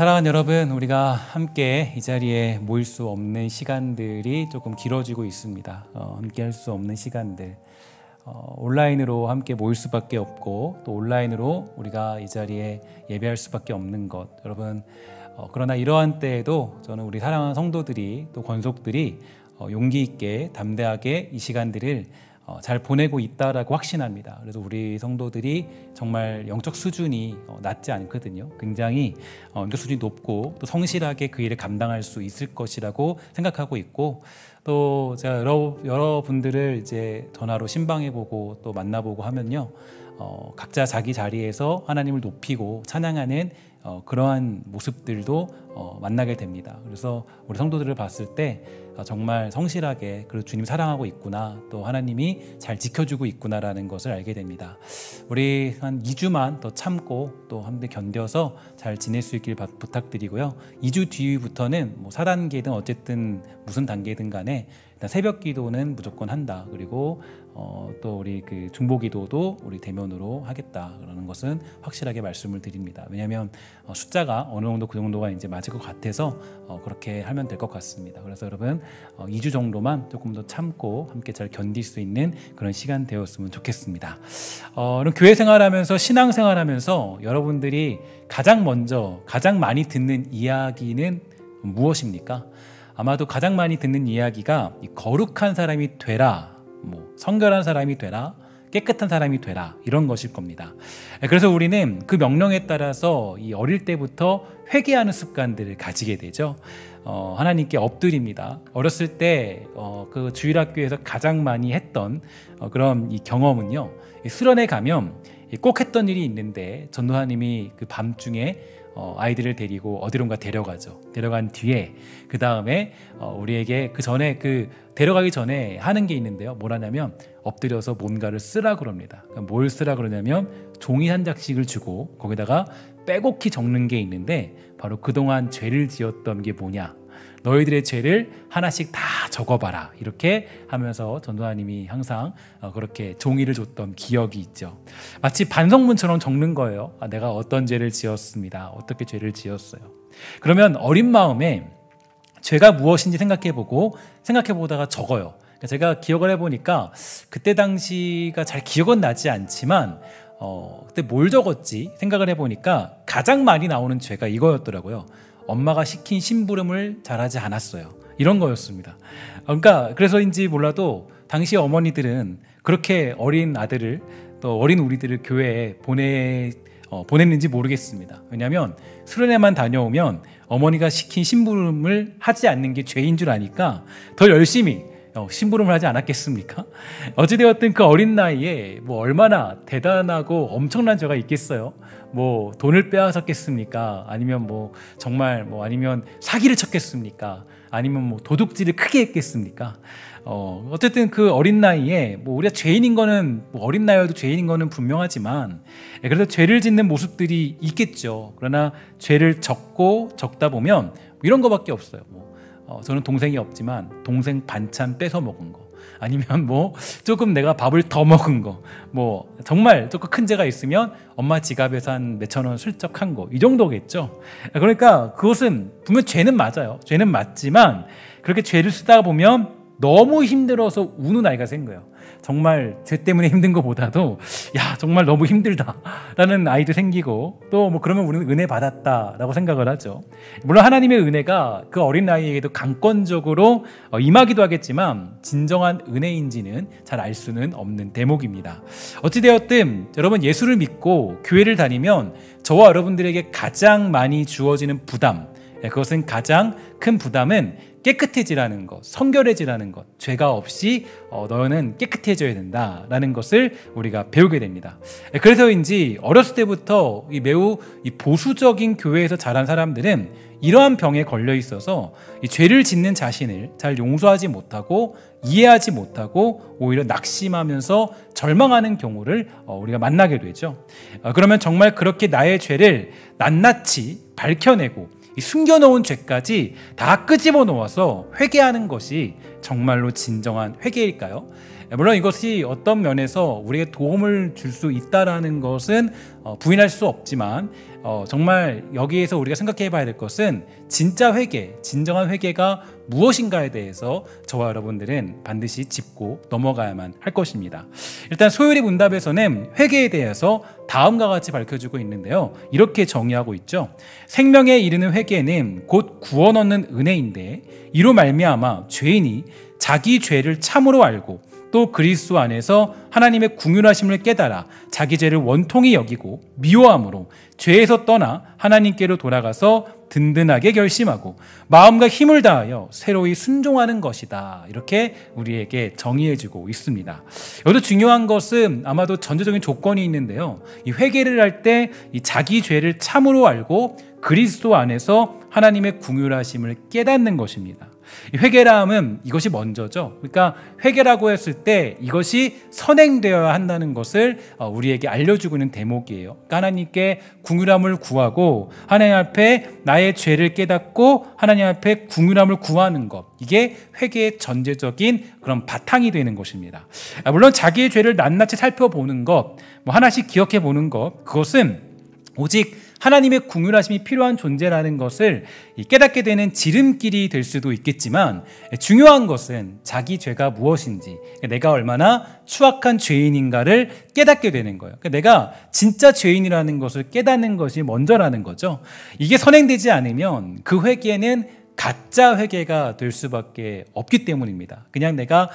사랑하는 여러분, 우리가 함께 이 자리에 모일 수 없는 시간들이 조금 길어지고 있습니다. 함께 할 수 없는 시간들, 온라인으로 함께 모일 수밖에 없고 또 온라인으로 우리가 이 자리에 예배할 수밖에 없는 것, 여러분, 그러나 이러한 때에도 저는 우리 사랑하는 성도들이 또 권속들이 용기 있게 담대하게 이 시간들을 잘 보내고 있다라고 확신합니다. 그래서 우리 성도들이 정말 영적 수준이 낮지 않거든요. 굉장히 영적 수준이 높고 또 성실하게 그 일을 감당할 수 있을 것이라고 생각하고 있고, 또 제가 여러분들을 이제 전화로 신방해보고 또 만나보고 하면요, 각자 자기 자리에서 하나님을 높이고 찬양하는 그러한 모습들도 만나게 됩니다. 그래서 우리 성도들을 봤을 때 정말 성실하게 그리고 주님 사랑하고 있구나, 또 하나님이 잘 지켜주고 있구나라는 것을 알게 됩니다. 우리 한 2주만 더 참고 또 함께 견뎌서 잘 지낼 수 있길 부탁드리고요. 2주 뒤부터는 뭐 4단계든 어쨌든 무슨 단계든 간에 일단 새벽 기도는 무조건 한다. 그리고 또 우리 그 중보 기도도 우리 대면으로 하겠다. 그러는 것은 확실하게 말씀을 드립니다. 왜냐하면 숫자가 어느 정도 그 정도가 이제 맞을 것 같아서 그렇게 하면 될 것 같습니다. 그래서 여러분 2주 정도만 조금 더 참고 함께 잘 견딜 수 있는 그런 시간 되었으면 좋겠습니다. 그럼 교회 생활하면서 신앙 생활하면서 여러분들이 가장 많이 듣는 이야기는 무엇입니까? 아마도 가장 많이 듣는 이야기가 거룩한 사람이 되라, 성결한 사람이 되라, 깨끗한 사람이 되라, 이런 것일 겁니다. 그래서 우리는 그 명령에 따라서 이 어릴 때부터 회개하는 습관들을 가지게 되죠. 하나님께 엎드립니다. 어렸을 때 그 주일학교에서 가장 많이 했던 그런 이 경험은요, 수련회 가면 꼭 했던 일이 있는데 전도사님이 그 밤중에 아이들을 데리고 어디론가 데려가죠. 데려간 뒤에 그 다음에 우리에게 그 전에 데려가기 전에 하는 게 있는데요. 뭐라냐면 엎드려서 뭔가를 쓰라 그럽니다. 뭘 쓰라 그러냐면 종이 한 장씩을 주고 거기다가 빼곡히 적는 게 있는데 바로 그동안 죄를 지었던 게 뭐냐, 너희들의 죄를 하나씩 다 적어봐라, 이렇게 하면서 전도사님이 항상 그렇게 종이를 줬던 기억이 있죠. 마치 반성문처럼 적는 거예요. 내가 어떤 죄를 지었습니다, 어떻게 죄를 지었어요. 그러면 어린 마음에 죄가 무엇인지 생각해보다가 적어요. 제가 기억을 해보니까 그때 당시가 잘 기억은 나지 않지만 그때 뭘 적었지 생각을 해보니까 가장 많이 나오는 죄가 이거였더라고요. 엄마가 시킨 심부름을 잘하지 않았어요, 이런 거였습니다. 그러니까 그래서인지 몰라도 당시 어머니들은 그렇게 어린 아들을, 또 어린 우리들을 교회에 보냈는지 모르겠습니다. 왜냐하면 수련회만 다녀오면 어머니가 시킨 심부름을 하지 않는 게 죄인 줄 아니까 더 열심히 심부름을 하지 않았겠습니까? 어찌되었든 그 어린 나이에 얼마나 대단하고 엄청난 죄가 있겠어요. 돈을 빼앗았겠습니까? 아니면 정말 아니면 사기를 쳤겠습니까? 아니면 도둑질을 크게 했겠습니까? 어쨌든 그 어린 나이에 우리가 죄인인 거는 어린 나이여도 죄인인 거는 분명하지만, 그래서 죄를 짓는 모습들이 있겠죠. 그러나 죄를 적다 보면 이런 거밖에 없어요. 저는 동생이 없지만 동생 반찬 뺏어 먹은 거, 아니면 조금 내가 밥을 더 먹은 거, 정말 조금 큰 죄가 있으면 엄마 지갑에서 한 몇천 원 슬쩍 한 거, 이 정도겠죠. 그러니까 그것은 분명 죄는 맞아요. 죄는 맞지만 그렇게 죄를 쓰다 보면 너무 힘들어서 우는 아이가 생긴 거예요. 정말 죄 때문에 힘든 것보다도 정말 너무 힘들다라는 아이도 생기고, 또 그러면 우리는 은혜 받았다라고 생각을 하죠. 물론 하나님의 은혜가 그 어린 나이에게도 강권적으로 임하기도 하겠지만 진정한 은혜인지는 잘 알 수는 없는 대목입니다. 어찌되었든 여러분, 예수를 믿고 교회를 다니면 저와 여러분들에게 가장 많이 주어지는 부담, 그것은 가장 큰 부담은 깨끗해지라는 것, 성결해지라는 것, 죄가 없이 너는 깨끗해져야 된다라는 것을 우리가 배우게 됩니다. 그래서인지 어렸을 때부터 매우 보수적인 교회에서 자란 사람들은 이러한 병에 걸려 있어서 이 죄를 짓는 자신을 잘 용서하지 못하고 이해하지 못하고 오히려 낙심하면서 절망하는 경우를 우리가 만나게 되죠. 그러면 정말 그렇게 나의 죄를 낱낱이 밝혀내고 이 숨겨놓은 죄까지 다 끄집어 놓아서 회개하는 것이 정말로 진정한 회개일까요? 물론 이것이 어떤 면에서 우리에게 도움을 줄 수 있다는 것은 부인할 수 없지만, 정말 여기에서 우리가 생각해 봐야 될 것은 진짜 회개, 진정한 회개가 무엇인가에 대해서 저와 여러분들은 반드시 짚고 넘어가야만 할 것입니다. 일단 소요리 문답에서는 회개에 대해서 다음과 같이 밝혀주고 있는데요. 이렇게 정의하고 있죠. 생명에 이르는 회개는 곧 구원 얻는 은혜인데 이로 말미암아 죄인이 자기 죄를 참으로 알고 또 그리스도 안에서 하나님의 긍휼하심을 깨달아 자기 죄를 원통히 여기고 미워함으로 죄에서 떠나 하나님께로 돌아가서 든든하게 결심하고 마음과 힘을 다하여 새로이 순종하는 것이다. 이렇게 우리에게 정의해주고 있습니다. 여기서 중요한 것은 아마도 전제적인 조건이 있는데요. 이 회개를 할 때 이 자기 죄를 참으로 알고 그리스도 안에서 하나님의 긍휼하심을 깨닫는 것입니다. 회개라 함은 이것이 먼저죠. 그러니까 회개라고 했을 때 이것이 선행되어야 한다는 것을 우리에게 알려주고 있는 대목이에요. 그러니까 하나님께 긍휼함을 구하고 하나님 앞에 나의 죄를 깨닫고 하나님 앞에 긍휼함을 구하는 것, 이게 회개의 전제적인 그런 바탕이 되는 것입니다. 물론 자기의 죄를 낱낱이 살펴보는 것, 하나씩 기억해 보는 것, 그것은 오직 하나님의 긍휼하심이 필요한 존재라는 것을 깨닫게 되는 지름길이 될 수도 있겠지만, 중요한 것은 자기 죄가 무엇인지, 내가 얼마나 추악한 죄인인가를 깨닫게 되는 거예요. 내가 진짜 죄인이라는 것을 깨닫는 것이 먼저라는 거죠. 이게 선행되지 않으면 그 회개는 가짜 회개가 될 수밖에 없기 때문입니다. 그냥 내가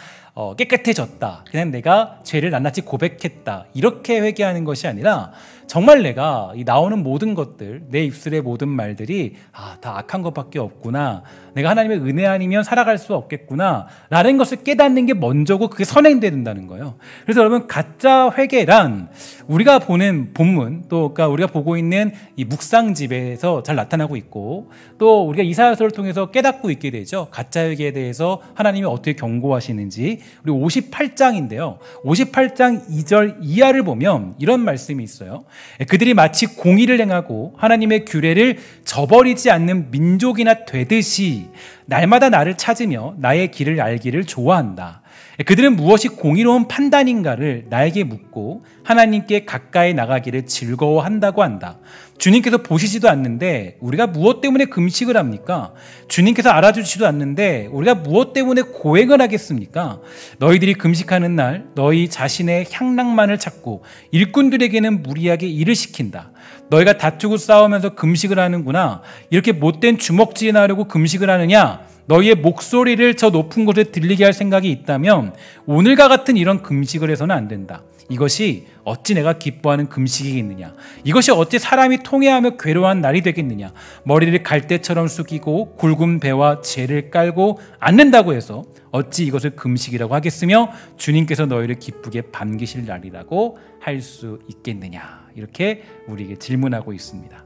깨끗해졌다, 그냥 내가 죄를 낱낱이 고백했다, 이렇게 회개하는 것이 아니라 정말 내가 이 나오는 모든 것들, 내 입술의 모든 말들이 다 악한 것밖에 없구나, 내가 하나님의 은혜 아니면 살아갈 수 없겠구나 라는 것을 깨닫는 게 먼저고 그게 선행돼야 된다는 거예요. 그래서 여러분, 가짜 회개란 우리가 보는 본문, 또 그러니까 우리가 보고 있는 이 묵상집에서 잘 나타나고 있고, 또 우리가 이사야서를 통해서 깨닫고 있게 되죠. 가짜 회개에 대해서 하나님이 어떻게 경고하시는지. 우리 58장인데요 58장 2절 이하를 보면 이런 말씀이 있어요. 그들이 마치 공의를 행하고 하나님의 규례를 저버리지 않는 민족이나 되듯이 날마다 나를 찾으며 나의 길을 알기를 좋아한다. 그들은 무엇이 공의로운 판단인가를 나에게 묻고 하나님께 가까이 나가기를 즐거워한다고 한다. 주님께서 보시지도 않는데 우리가 무엇 때문에 금식을 합니까? 주님께서 알아주시지도 않는데 우리가 무엇 때문에 고행을 하겠습니까? 너희들이 금식하는 날 너희 자신의 향락만을 찾고 일꾼들에게는 무리하게 일을 시킨다. 너희가 다투고 싸우면서 금식을 하는구나. 이렇게 못된 주먹질이나 하려고 금식을 하느냐? 너희의 목소리를 저 높은 곳에 들리게 할 생각이 있다면 오늘과 같은 이런 금식을 해서는 안 된다. 이것이 어찌 내가 기뻐하는 금식이겠느냐? 이것이 어찌 사람이 통회하며 괴로워한 날이 되겠느냐? 머리를 갈대처럼 숙이고 굵은 배와 재를 깔고 앉는다고 해서 어찌 이것을 금식이라고 하겠으며 주님께서 너희를 기쁘게 반기실 날이라고 할 수 있겠느냐? 이렇게 우리에게 질문하고 있습니다.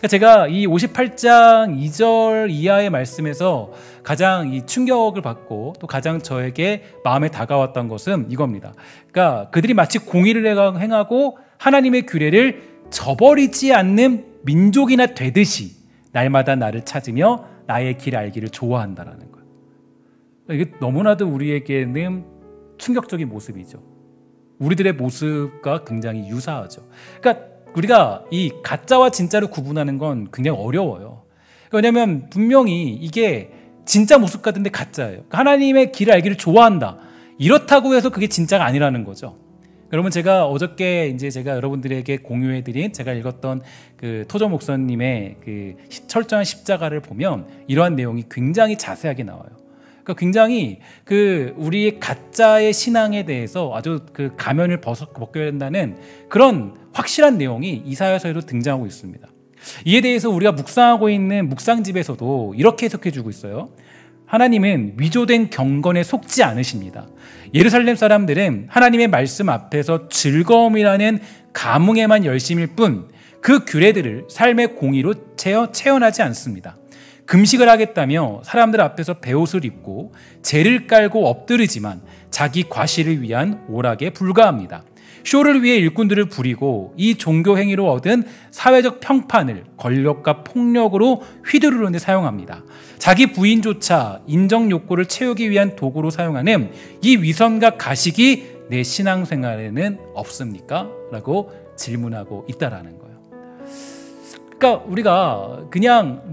제가 이 58장 2절 이하의 말씀에서 가장 이 충격을 받고 또 가장 저에게 마음에 다가왔던 것은 이겁니다. 그러니까 그들이 마치 공의를 행하고 하나님의 규례를 저버리지 않는 민족이나 되듯이 날마다 나를 찾으며 나의 길 알기를 좋아한다라는 거예요. 이게 너무나도 우리에게는 충격적인 모습이죠. 우리들의 모습과 굉장히 유사하죠. 그러니까 우리가 이 가짜와 진짜를 구분하는 건 굉장히 어려워요. 왜냐하면 분명히 이게 진짜 모습 같은데 가짜예요. 하나님의 길을 알기를 좋아한다, 이렇다고 해서 그게 진짜가 아니라는 거죠. 여러분, 제가 어저께 이제 제가 여러분들에게 공유해드린 제가 읽었던 그 토저 목사님의 그 철저한 십자가를 보면 이러한 내용이 굉장히 자세하게 나와요. 그러니까 굉장히 그 우리의 가짜의 신앙에 대해서 아주 그 가면을 벗겨야 된다는 그런 확실한 내용이 이사야서에도 등장하고 있습니다. 이에 대해서 우리가 묵상하고 있는 묵상집에서도 이렇게 해석해주고 있어요. 하나님은 위조된 경건에 속지 않으십니다. 예루살렘 사람들은 하나님의 말씀 앞에서 즐거움이라는 감흥에만 열심일 뿐 그 규례들을 삶의 공의로 체현하지 않습니다. 금식을 하겠다며 사람들 앞에서 베옷을 입고 재를 깔고 엎드리지만 자기 과시를 위한 오락에 불과합니다. 쇼를 위해 일꾼들을 부리고 이 종교 행위로 얻은 사회적 평판을 권력과 폭력으로 휘두르는 데 사용합니다. 자기 부인조차 인정 욕구를 채우기 위한 도구로 사용하는 이 위선과 가식이 내 신앙생활에는 없습니까? 라고 질문하고 있다라는 거예요. 그러니까 우리가 그냥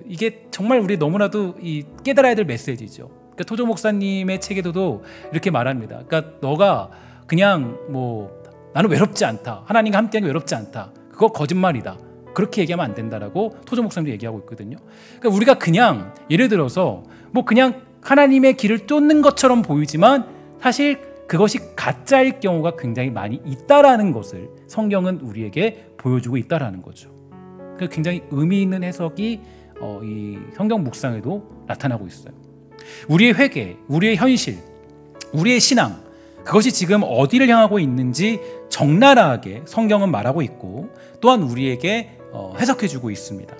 이게 정말 우리 너무나도 깨달아야 될 메시지죠. 그러니까 토조 목사님의 책에도 이렇게 말합니다. 그러니까 너가 그냥 나는 외롭지 않다, 하나님과 함께하는 게 외롭지 않다, 그거 거짓말이다, 그렇게 얘기하면 안 된다라고 토조 목사님도 얘기하고 있거든요. 그러니까 우리가 그냥 예를 들어서 그냥 하나님의 길을 쫓는 것처럼 보이지만 사실 그것이 가짜일 경우가 굉장히 많이 있다라는 것을 성경은 우리에게 보여주고 있다라는 거죠. 굉장히 의미 있는 해석이 이 성경 묵상에도 나타나고 있어요. 우리의 회개, 우리의 현실, 우리의 신앙, 그것이 지금 어디를 향하고 있는지 적나라하게 성경은 말하고 있고 또한 우리에게 해석해주고 있습니다.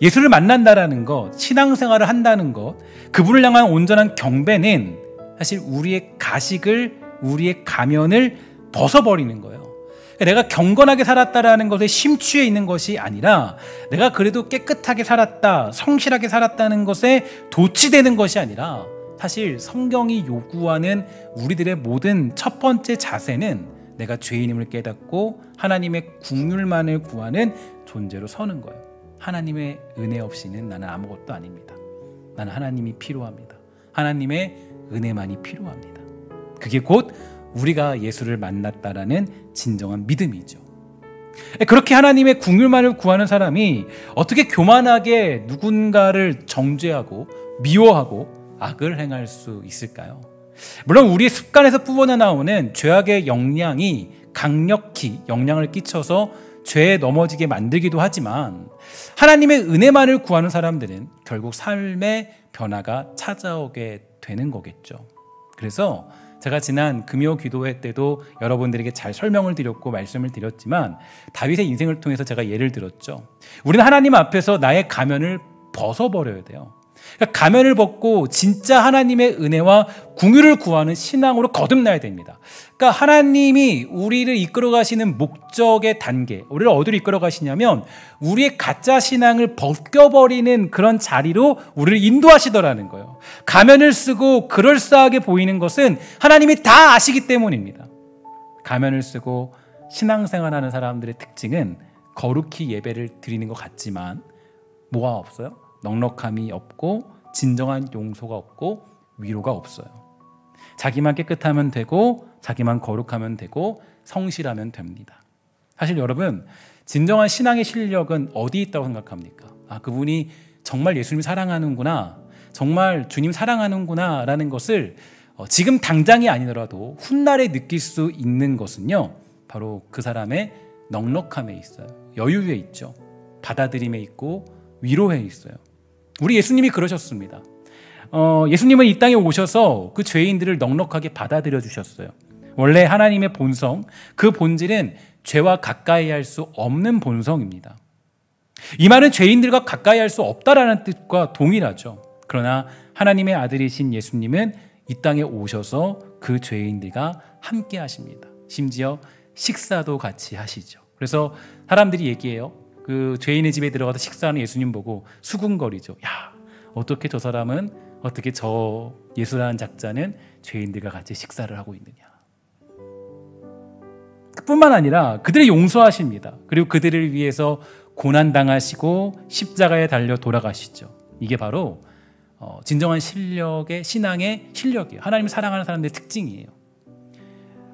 예수를 만난다라는 것, 신앙생활을 한다는 것, 그분을 향한 온전한 경배는 사실 우리의 가식을, 우리의 가면을 벗어버리는 거예요. 내가 경건하게 살았다라는 것에 심취해 있는 것이 아니라 내가 그래도 깨끗하게 살았다, 성실하게 살았다는 것에 도취되는 것이 아니라 사실 성경이 요구하는 우리들의 모든 첫 번째 자세는 내가 죄인임을 깨닫고 하나님의 긍휼만을 구하는 존재로 서는 거예요. 하나님의 은혜 없이는 나는 아무것도 아닙니다. 나는 하나님이 필요합니다. 하나님의 은혜만이 필요합니다. 그게 곧 우리가 예수를 만났다라는 진정한 믿음이죠. 그렇게 하나님의 긍휼만을 구하는 사람이 어떻게 교만하게 누군가를 정죄하고 미워하고 악을 행할 수 있을까요? 물론 우리의 습관에서 뿜어져 나오는 죄악의 영향이 강력히 영향을 끼쳐서 죄에 넘어지게 만들기도 하지만 하나님의 은혜만을 구하는 사람들은 결국 삶의 변화가 찾아오게 되는 거겠죠. 그래서 제가 지난 금요 기도회 때도 여러분들에게 잘 설명을 드렸고 말씀을 드렸지만 다윗의 인생을 통해서 제가 예를 들었죠. 우리는 하나님 앞에서 나의 가면을 벗어버려야 돼요. 그러니까 가면을 벗고 진짜 하나님의 은혜와 긍휼을 구하는 신앙으로 거듭나야 됩니다. 그러니까 하나님이 우리를 이끌어 가시는 목적의 단계, 우리를 어디로 이끌어 가시냐면 우리의 가짜 신앙을 벗겨버리는 그런 자리로 우리를 인도하시더라는 거예요. 가면을 쓰고 그럴싸하게 보이는 것은 하나님이 다 아시기 때문입니다. 가면을 쓰고 신앙생활하는 사람들의 특징은 거룩히 예배를 드리는 것 같지만 뭐가 없어요? 넉넉함이 없고 진정한 용서가 없고 위로가 없어요. 자기만 깨끗하면 되고 자기만 거룩하면 되고 성실하면 됩니다. 사실 여러분, 진정한 신앙의 실력은 어디 있다고 생각합니까? 그분이 정말 예수님 사랑하는구나, 정말 주님 사랑하는구나 라는 것을 지금 당장이 아니더라도 훗날에 느낄 수 있는 것은요, 바로 그 사람의 넉넉함에 있어요. 여유에 있죠. 받아들임에 있고 위로에 있어요. 우리 예수님이 그러셨습니다. 예수님은 이 땅에 오셔서 그 죄인들을 넉넉하게 받아들여 주셨어요. 원래 하나님의 본성, 그 본질은 죄와 가까이 할 수 없는 본성입니다. 이 말은 죄인들과 가까이 할 수 없다라는 뜻과 동일하죠. 그러나 하나님의 아들이신 예수님은 이 땅에 오셔서 그 죄인들과 함께 하십니다. 심지어 식사도 같이 하시죠. 그래서 사람들이 얘기해요. 그 죄인의 집에 들어가서 식사하는 예수님 보고 수군거리죠. 야, 어떻게 저 사람은, 어떻게 저 예수라는 작자는 죄인들과 같이 식사를 하고 있느냐. 뿐만 아니라 그들을 용서하십니다. 그리고 그들을 위해서 고난당하시고 십자가에 달려 돌아가시죠. 이게 바로 진정한 실력의, 신앙의 실력이에요. 하나님을 사랑하는 사람들의 특징이에요.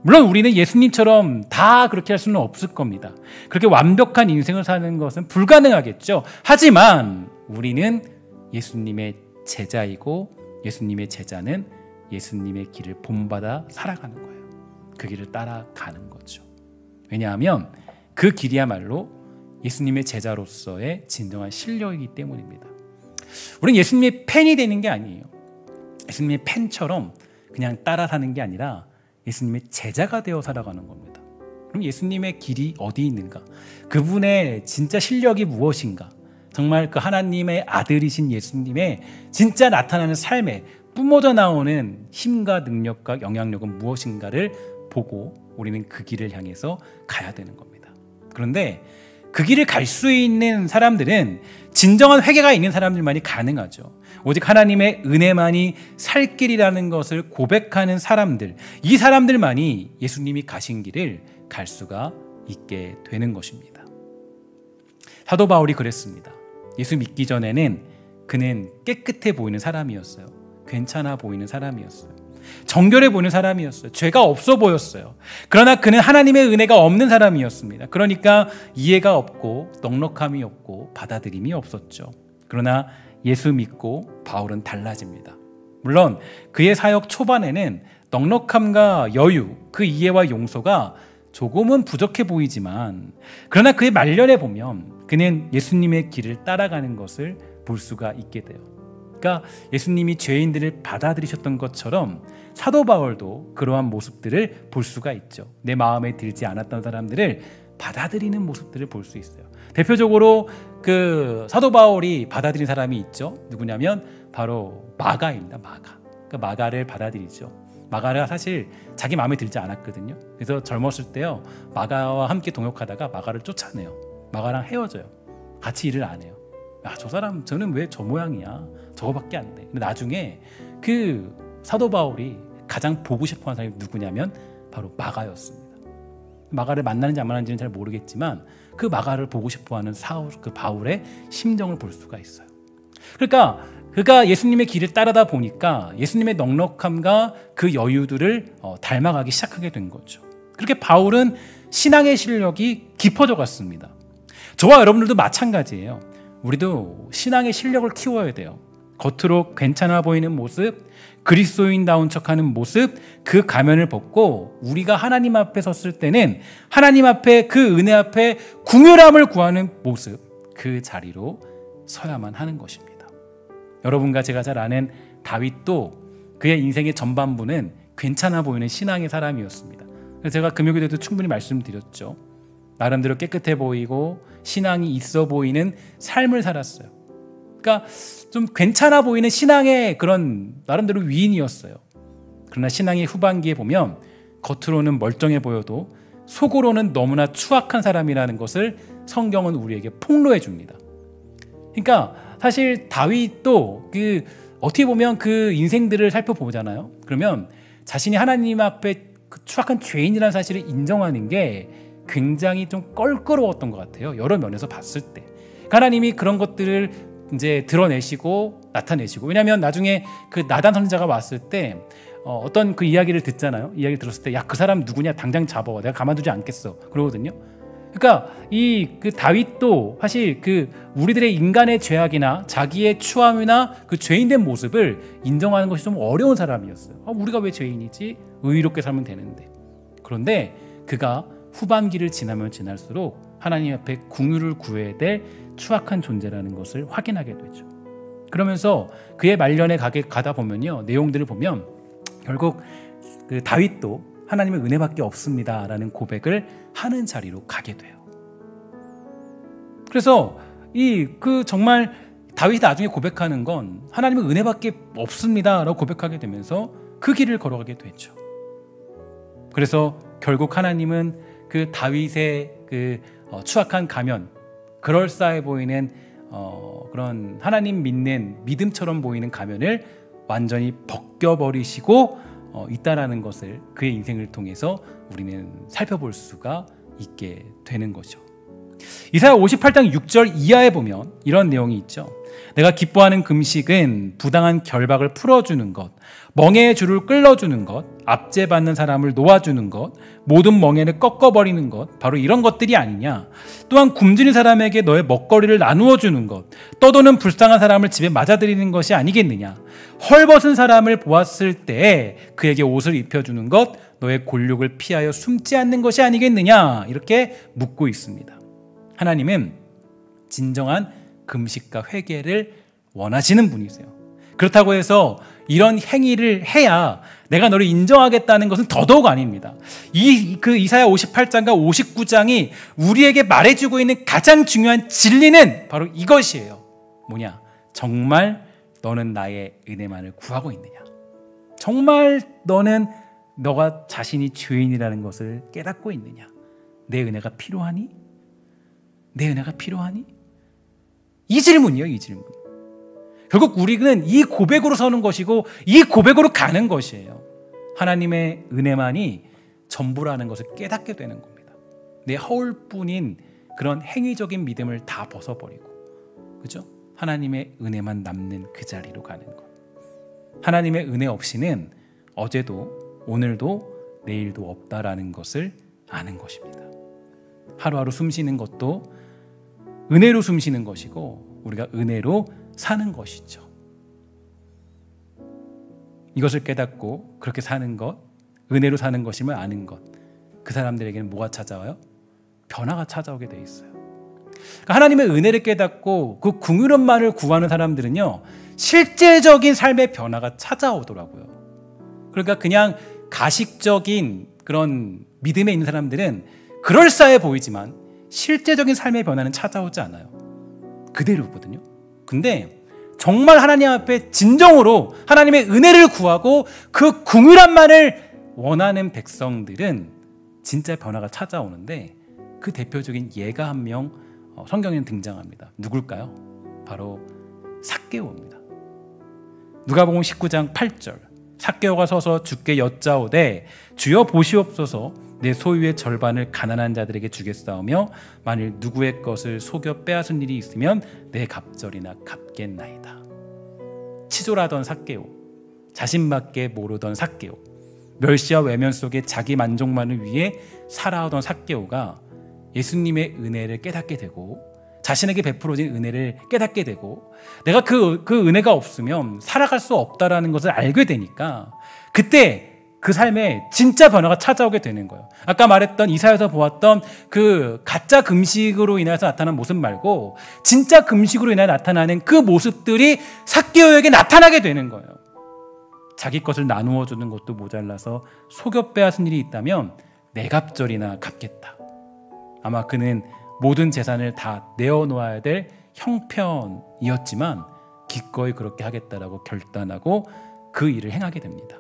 물론 우리는 예수님처럼 다 그렇게 할 수는 없을 겁니다. 그렇게 완벽한 인생을 사는 것은 불가능하겠죠. 하지만 우리는 예수님의 제자이고 예수님의 제자는 예수님의 길을 본받아 살아가는 거예요. 그 길을 따라가는 거죠. 왜냐하면 그 길이야말로 예수님의 제자로서의 진정한 실력이기 때문입니다. 우리는 예수님의 팬이 되는 게 아니에요. 예수님의 팬처럼 그냥 따라 사는 게 아니라 예수님의 제자가 되어 살아가는 겁니다. 그럼 예수님의 길이 어디 있는가? 그분의 진짜 실력이 무엇인가? 정말 그 하나님의 아들이신 예수님의 진짜 나타나는 삶에 뿜어져 나오는 힘과 능력과 영향력은 무엇인가를 보고 우리는 그 길을 향해서 가야 되는 겁니다. 그런데 그 길을 갈 수 있는 사람들은 진정한 회개가 있는 사람들만이 가능하죠. 오직 하나님의 은혜만이 살 길이라는 것을 고백하는 사람들, 이 사람들만이 예수님이 가신 길을 갈 수가 있게 되는 것입니다. 사도 바울이 그랬습니다. 예수 믿기 전에는 그는 깨끗해 보이는 사람이었어요. 괜찮아 보이는 사람이었어요. 정결해 보이는 사람이었어요. 죄가 없어 보였어요. 그러나 그는 하나님의 은혜가 없는 사람이었습니다. 그러니까 이해가 없고 넉넉함이 없고 받아들임이 없었죠. 그러나 예수 믿고 바울은 달라집니다. 물론 그의 사역 초반에는 넉넉함과 여유, 그 이해와 용서가 조금은 부족해 보이지만, 그러나 그의 말년에 보면 그는 예수님의 길을 따라가는 것을 볼 수가 있게 돼요. 그러니까 예수님이 죄인들을 받아들이셨던 것처럼 사도 바울도 그러한 모습들을 볼 수가 있죠. 내 마음에 들지 않았던 사람들을 받아들이는 모습들을 볼 수 있어요. 대표적으로 그 사도 바울이 받아들인 사람이 있죠. 누구냐면 바로 마가입니다. 마가. 그러니까 마가를 받아들이죠. 마가가 사실 자기 마음에 들지 않았거든요. 그래서 젊었을 때요, 마가와 함께 동역하다가 마가를 쫓아내요. 마가랑 헤어져요. 같이 일을 안 해요. 야, 저 사람 저는 왜 저 모양이야? 저거밖에 안 돼. 근데 나중에 그 사도 바울이 가장 보고 싶어하는 사람이 누구냐면 바로 마가였습니다. 마가를 만나는지 안 만나는지는 잘 모르겠지만 그 마가를 보고 싶어하는 그 바울의 심정을 볼 수가 있어요. 그러니까 그가 예수님의 길을 따르다 보니까 예수님의 넉넉함과 그 여유들을 닮아가기 시작하게 된 거죠. 그렇게 바울은 신앙의 실력이 깊어져 갔습니다. 저와 여러분들도 마찬가지예요. 우리도 신앙의 실력을 키워야 돼요. 겉으로 괜찮아 보이는 모습, 그리스도인다운 척하는 모습, 그 가면을 벗고 우리가 하나님 앞에 섰을 때는 하나님 앞에, 그 은혜 앞에 궁휼함을 구하는 모습, 그 자리로 서야만 하는 것입니다. 여러분과 제가 잘 아는 다윗도 그의 인생의 전반부는 괜찮아 보이는 신앙의 사람이었습니다. 그래서 제가 금요일 때도 충분히 말씀드렸죠. 나름대로 깨끗해 보이고 신앙이 있어 보이는 삶을 살았어요. 그러니까 좀 괜찮아 보이는 신앙의 그런 나름대로 위인이었어요. 그러나 신앙의 후반기에 보면 겉으로는 멀쩡해 보여도 속으로는 너무나 추악한 사람이라는 것을 성경은 우리에게 폭로해 줍니다. 그러니까 사실 다윗도 그 어떻게 보면 그 인생들을 살펴보잖아요. 그러면 자신이 하나님 앞에 그 추악한 죄인이라는 사실을 인정하는 게 굉장히 좀 껄끄러웠던 것 같아요. 여러 면에서 봤을 때. 하나님이 그런 것들을 이제 드러내시고 나타내시고, 왜냐하면 나중에 그 나단 선지자가 왔을 때 어떤 그 이야기를 듣잖아요. 이야기를 들었을 때, 야, 그 사람 누구냐, 당장 잡아, 내가 가만두지 않겠어, 그러거든요. 그러니까 그 다윗도 사실 그 우리들의 인간의 죄악이나 자기의 추함이나 그 죄인된 모습을 인정하는 것이 좀 어려운 사람이었어요. 우리가 왜 죄인이지? 의롭게 살면 되는데. 그런데 그가 후반기를 지나면 지날수록 하나님 앞에 궁유를 구해야 될 추악한 존재라는 것을 확인하게 되죠. 그러면서 그의 말년에 가다 보면요, 내용들을 보면 결국 그 다윗도 하나님의 은혜밖에 없습니다라는 고백을 하는 자리로 가게 돼요. 그래서 정말 다윗이 나중에 고백하는 건 하나님의 은혜밖에 없습니다라고 고백하게 되면서 그 길을 걸어가게 되죠. 그래서 결국 하나님은 그 다윗의 그 추악한 가면, 그럴싸해 보이는 그런 하나님 믿는 믿음처럼 보이는 가면을 완전히 벗겨버리시고 있다라는 것을 그의 인생을 통해서 우리는 살펴볼 수가 있게 되는 거죠. 이사야 58장 6절 이하에 보면 이런 내용이 있죠. 내가 기뻐하는 금식은 부당한 결박을 풀어주는 것, 멍에의 줄을 끌어주는 것, 압제받는 사람을 놓아주는 것, 모든 멍에를 꺾어버리는 것, 바로 이런 것들이 아니냐. 또한 굶주린 사람에게 너의 먹거리를 나누어 주는 것, 떠도는 불쌍한 사람을 집에 맞아들이는 것이 아니겠느냐. 헐벗은 사람을 보았을 때 그에게 옷을 입혀주는 것, 너의 골육을 피하여 숨지 않는 것이 아니겠느냐. 이렇게 묻고 있습니다. 하나님은 진정한 금식과 회개를 원하시는 분이세요. 그렇다고 해서 이런 행위를 해야 내가 너를 인정하겠다는 것은 더더욱 아닙니다. 그 이사야 58장과 59장이 우리에게 말해주고 있는 가장 중요한 진리는 바로 이것이에요. 뭐냐? 정말 너는 나의 은혜만을 구하고 있느냐? 정말 너는 너가 자신이 죄인이라는 것을 깨닫고 있느냐? 내 은혜가 필요하니? 내 은혜가 필요하니? 이 질문이에요, 이 질문. 결국 우리는 이 고백으로 서는 것이고 이 고백으로 가는 것이에요. 하나님의 은혜만이 전부라는 것을 깨닫게 되는 겁니다. 내 허울뿐인 그런 행위적인 믿음을 다 벗어버리고, 그죠? 하나님의 은혜만 남는 그 자리로 가는 것. 하나님의 은혜 없이는 어제도 오늘도 내일도 없다라는 것을 아는 것입니다. 하루하루 숨쉬는 것도 은혜로 숨쉬는 것이고 우리가 은혜로 사는 것이죠. 이것을 깨닫고 그렇게 사는 것, 은혜로 사는 것임을 아는 것, 그 사람들에게는 뭐가 찾아와요? 변화가 찾아오게 돼 있어요. 그러니까 하나님의 은혜를 깨닫고 그 궁유론만을 구하는 사람들은요, 실제적인 삶의 변화가 찾아오더라고요. 그러니까 그냥 가식적인 그런 믿음에 있는 사람들은 그럴싸해 보이지만 실제적인 삶의 변화는 찾아오지 않아요. 그대로거든요. 근데 정말 하나님 앞에 진정으로 하나님의 은혜를 구하고 그 궁유란만을 원하는 백성들은 진짜 변화가 찾아오는데, 그 대표적인 예가 한 명 성경에는 등장합니다. 누굴까요? 바로 삭개오입니다. 누가복음 19장 8절, 삭개오가 서서 주께 여짜오되 주여 보시옵소서, 내 소유의 절반을 가난한 자들에게 주겠사오며 만일 누구의 것을 속여 빼앗은 일이 있으면 내 갑절이나 갚겠나이다. 치졸하던 삭개오, 자신밖에 모르던 삭개오, 멸시와 외면 속에 자기 만족만을 위해 살아오던 삭개오가 예수님의 은혜를 깨닫게 되고 자신에게 베풀어진 은혜를 깨닫게 되고 내가 그 은혜가 없으면 살아갈 수 없다라는 것을 알게 되니까 그때 그 삶에 진짜 변화가 찾아오게 되는 거예요. 아까 말했던 이사야에서 보았던 그 가짜 금식으로 인해서 나타난 모습 말고 진짜 금식으로 인해 나타나는 그 모습들이 삭개오에게 나타나게 되는 거예요. 자기 것을 나누어 주는 것도 모자라서 속여 빼앗은 일이 있다면 내 갑절이나 갚겠다. 아마 그는 모든 재산을 다 내어놓아야 될 형편이었지만 기꺼이 그렇게 하겠다라고 결단하고 그 일을 행하게 됩니다.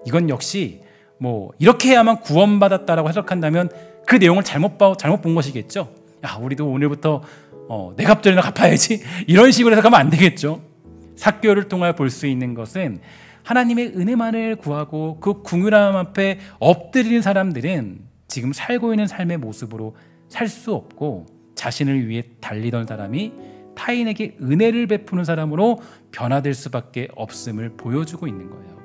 이건 역시 뭐 이렇게 해야만 구원받았다라고 해석한다면 그 내용을 잘못 본 것이겠죠. 야, 우리도 오늘부터 내 갑절이나 갚아야지 이런 식으로 해석하면 안 되겠죠. 삭개오를 통하여 볼 수 있는 것은 하나님의 은혜만을 구하고 그 궁유람 앞에 엎드리는 사람들은 지금 살고 있는 삶의 모습으로 살 수 없고 자신을 위해 달리던 사람이 타인에게 은혜를 베푸는 사람으로 변화될 수밖에 없음을 보여주고 있는 거예요.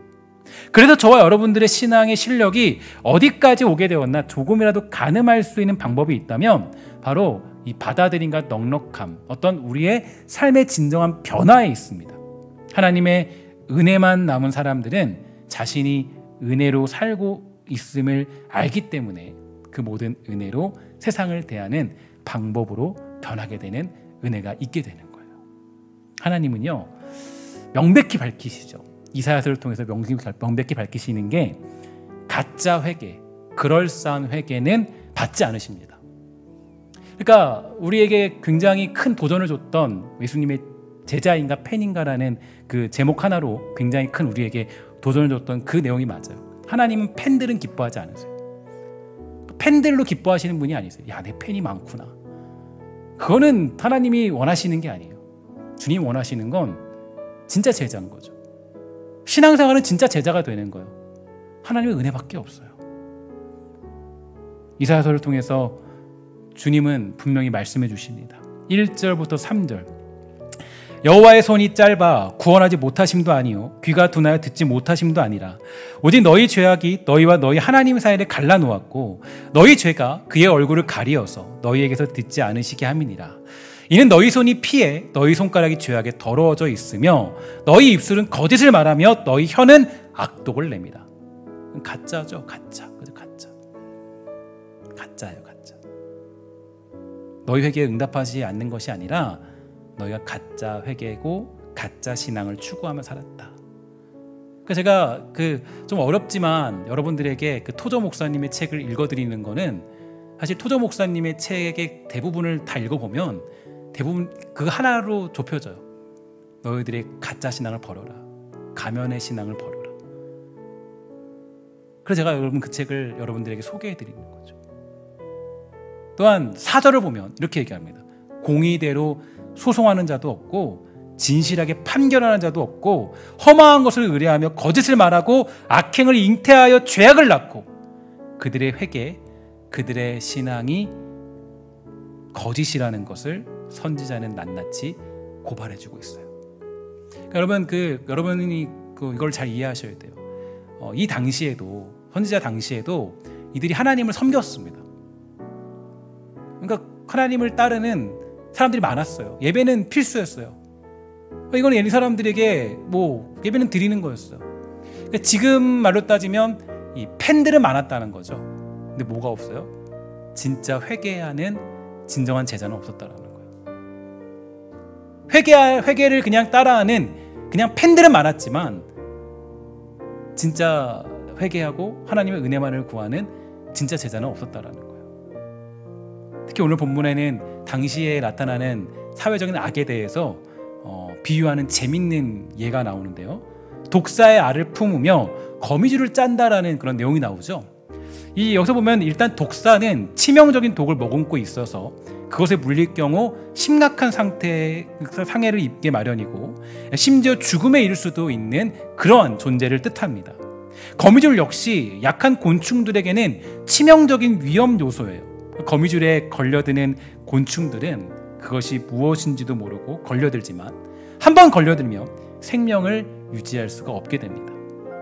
그래서 저와 여러분들의 신앙의 실력이 어디까지 오게 되었나 조금이라도 가늠할 수 있는 방법이 있다면 바로 이 받아들임과 넉넉함, 어떤 우리의 삶의 진정한 변화에 있습니다. 하나님의 은혜만 남은 사람들은 자신이 은혜로 살고 있음을 알기 때문에 그 모든 은혜로 세상을 대하는 방법으로 변하게 되는 은혜가 있게 되는 거예요. 하나님은요, 명백히 밝히시죠. 이사야서를 통해서 명백히 밝히시는 게 가짜 회개, 그럴싸한 회개는 받지 않으십니다. 그러니까 우리에게 굉장히 큰 도전을 줬던 예수님의 제자인가 팬인가라는 그 제목 하나로 굉장히 큰 우리에게 도전을 줬던 그 내용이 맞아요. 하나님은 팬들은 기뻐하지 않으세요. 팬들로 기뻐하시는 분이 아니세요. 야, 내 팬이 많구나. 그거는 하나님이 원하시는 게 아니에요. 주님 원하시는 건 진짜 제자인 거죠. 신앙생활은 진짜 제자가 되는 거예요. 하나님의 은혜밖에 없어요. 이사야서를 통해서 주님은 분명히 말씀해 주십니다. 1절부터 3절, 여호와의 손이 짧아 구원하지 못하심도 아니요 귀가 둔하여 듣지 못하심도 아니라 오직 너희 죄악이 너희와 너희 하나님 사이를 갈라놓았고 너희 죄가 그의 얼굴을 가리어서 너희에게서 듣지 않으시게 함이니라. 이는 너희 손이 피해 너희 손가락이 죄악에 더러워져 있으며 너희 입술은 거짓을 말하며 너희 혀는 악독을 냅니다. 가짜죠. 가짜예요. 가짜. 너희 회개에 응답하지 않는 것이 아니라 너희가 가짜 회개고 가짜 신앙을 추구하며 살았다. 그러니까 제가 좀 어렵지만 여러분들에게 그 토저 목사님의 책을 읽어드리는 거는 사실 토저 목사님의 책의 대부분을 다 읽어보면 대부분 그 하나로 좁혀져요. 너희들의 가짜 신앙을 버려라. 가면의 신앙을 버려라. 그래서 제가 여러분 그 책을 여러분들에게 소개해드리는 거죠. 또한 4절을 보면 이렇게 얘기합니다. 공의대로 소송하는 자도 없고 진실하게 판결하는 자도 없고 험한 것을 의뢰하며 거짓을 말하고 악행을 잉태하여 죄악을 낳고 그들의 회개, 그들의 신앙이 거짓이라는 것을 선지자는 낱낱이 고발해주고 있어요. 그러니까 여러분이 이걸 잘 이해하셔야 돼요. 이 당시에도, 선지자 당시에도 이들이 하나님을 섬겼습니다. 그러니까 하나님을 따르는 사람들이 많았어요. 예배는 필수였어요. 이거는 이 사람들에게 예배는 드리는 거였어요. 그러니까 지금 말로 따지면 이 팬들은 많았다는 거죠. 근데 뭐가 없어요? 진짜 회개하는 진정한 제자는 없었다라는 거예요. 회개를 그냥 따라하는 그냥 팬들은 많았지만 진짜 회개하고 하나님의 은혜만을 구하는 진짜 제자는 없었다라는 거예요. 특히 오늘 본문에는 당시에 나타나는 사회적인 악에 대해서 비유하는 재밌는 예가 나오는데요. 독사의 알을 품으며 거미줄을 짠다라는 그런 내용이 나오죠. 여기서 보면 일단 독사는 치명적인 독을 머금고 있어서 그것에 물릴 경우 심각한 상해를 입게 마련이고 심지어 죽음에 이를 수도 있는 그러한 존재를 뜻합니다. 거미줄 역시 약한 곤충들에게는 치명적인 위험 요소예요. 거미줄에 걸려드는 곤충들은 그것이 무엇인지도 모르고 걸려들지만 한 번 걸려들면 생명을 유지할 수가 없게 됩니다.